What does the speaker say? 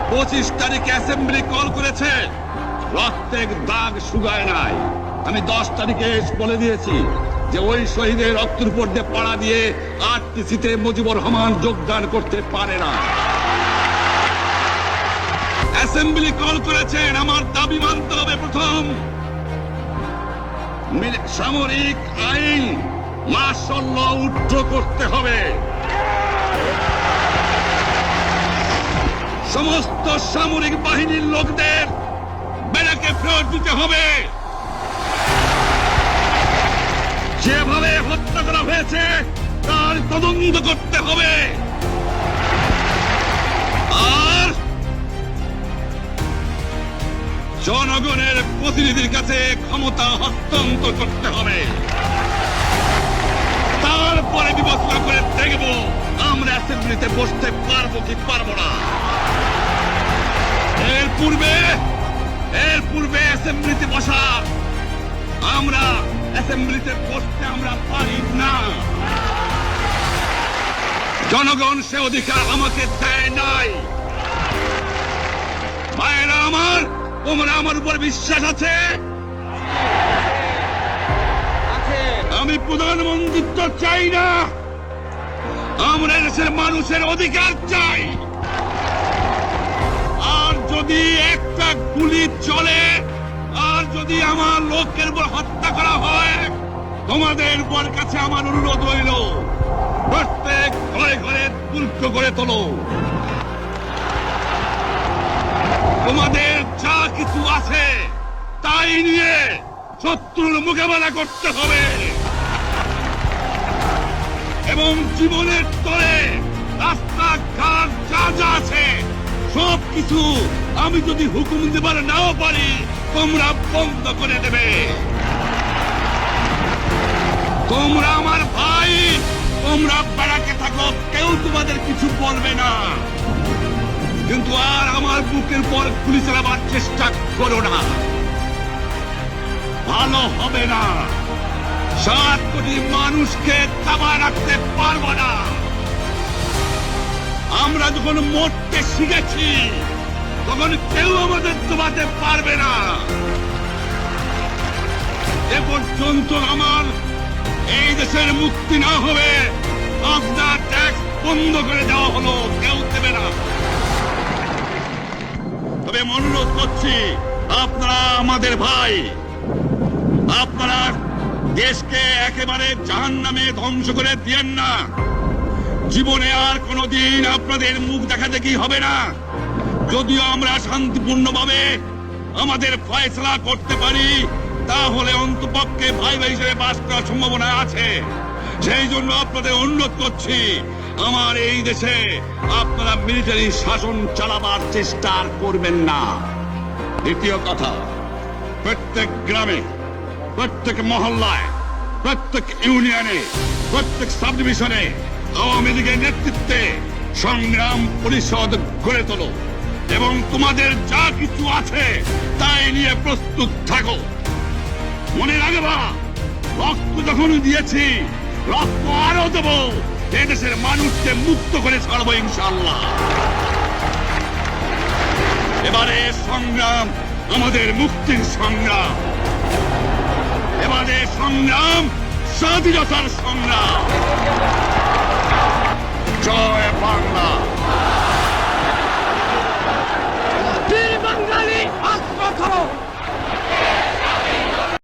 25 তারিখে assembly call করেছে, রক্তের দাগ শুকায় নাই। আমি 10 তারিখে বলে দিয়েছি যে ওই শহীদের রক্তের উপর দিয়ে পাড়া দিয়ে আরটিসিতে মুজিবুর রহমান যোগদান করতে পারে না। অ্যাসেম্বলি কল করেছেন, আমার দাবি মানতে হবে। প্রথম, সামরিক আইন মার্শাল ল উঠ্র করতে হবে। সমস্ত সামরিক বাহিনীর লোকদের ব্যারাকে ফেরত দিতে হবে। যেভাবে হত্যা করা হয়েছে তার তদন্ত করতে হবে। আর জনগণের প্রতিনিধির কাছে ক্ষমতা হস্তান্তর করতে হবে। তারপরে বিবেচনা করে দেখব আমরা অ্যাসেম্বলিতে বসতে পারবো কি পারবো না। এর পূর্বে অ্যাসেম্বলিতে বসা আমরা অ্যাসেম্বলিতে বসতে আমরা পারি না। জনগণ সে অধিকার আমাকে দেয় নাই। ভাইয়েরা আমার, তোমরা আমার উপর বিশ্বাস আছে? আমি প্রধানমন্ত্রিত্ব চাই না, আমরা দেশের মানুষের অধিকার চাই। আর যদি একটা গুলি চলে, আর যদি আমার লোকের উপর হত্যা করা হয়, তোমাদের উপর কাছে আমার অনুরোধ রইল, প্রত্যেক ঘরে ঘরে দুর্গ করে তোলো। তোমাদের যা কিছু আছে তাই নিয়ে শত্রুর মোকাবেলা করতে হবে। এবং জীবনের তরে রাস্তাঘাট যা যা আছে সবকিছু আমি যদি হুকুম দেবার নাও পারি, তোমরা বন্ধ করে দেবে। তোমরা আমার ভাই, তোমরা বেড়াকে থাকো, কেউ তোমাদের কিছু বলবে না। কিন্তু আর আমার বুকের পর গুলি চালাবার চেষ্টা করো না, ভালো হবে না। 7 কোটি মানুষকে দাবায় রাখতে পারবো না। আমরা যখন মরতে শিখেছি তখন কেউ আমাদের দবাতে পারবে না। এ পর্যন্ত আমার এই দেশের মুক্তি না হবে, আপনার ট্যাক্স বন্ধ করে দেওয়া হলো, কেউ দেবে না। তবে আমি অনুরোধ করছি, আপনারা আমাদের ভাই, আপনারা দেশকে একেবারে জাহান্নামে ধ্বংস করে দিয়েন না। জীবনে আর কোনোদিন আপনাদের মুখ দেখা দেখি হবে না। যদিও আমরা শান্তিপূর্ণভাবে আমাদের ফয়সালা করতে পারি, তাহলে অন্তপক্ষে ভাই ভাই হিসেবে বাস করার সম্ভাবনা আছে। সেই জন্য আপনাদের অনুরোধ করছি, আমার এই দেশে আপনারা মিলিটারি শাসন চালাবার চেষ্টা করবেন না। দ্বিতীয় কথা, প্রত্যেক গ্রামে, প্রত্যেক মহল্লায়, প্রত্যেক ইউনিয়নে, প্রত্যেক সাব ডিভিশনে আওয়ামী লীগের নেতৃত্বে সংগ্রাম পরিষদ গড়ে তোলো এবং তোমাদের যা কিছু আছে তাই নিয়ে প্রস্তুত থাকো। মনে রাখবা, রক্ত যখন দিয়েছি, রক্ত আরো দেব। এদেশের মানুষকে মুক্ত করে ছাড়বো ইনশাআল্লাহ। এবারে সংগ্রাম আমাদের মুক্তির সংগ্রাম, এবারে সংগ্রাম স্বাধীনতার সংগ্রাম। জয় বাংলা।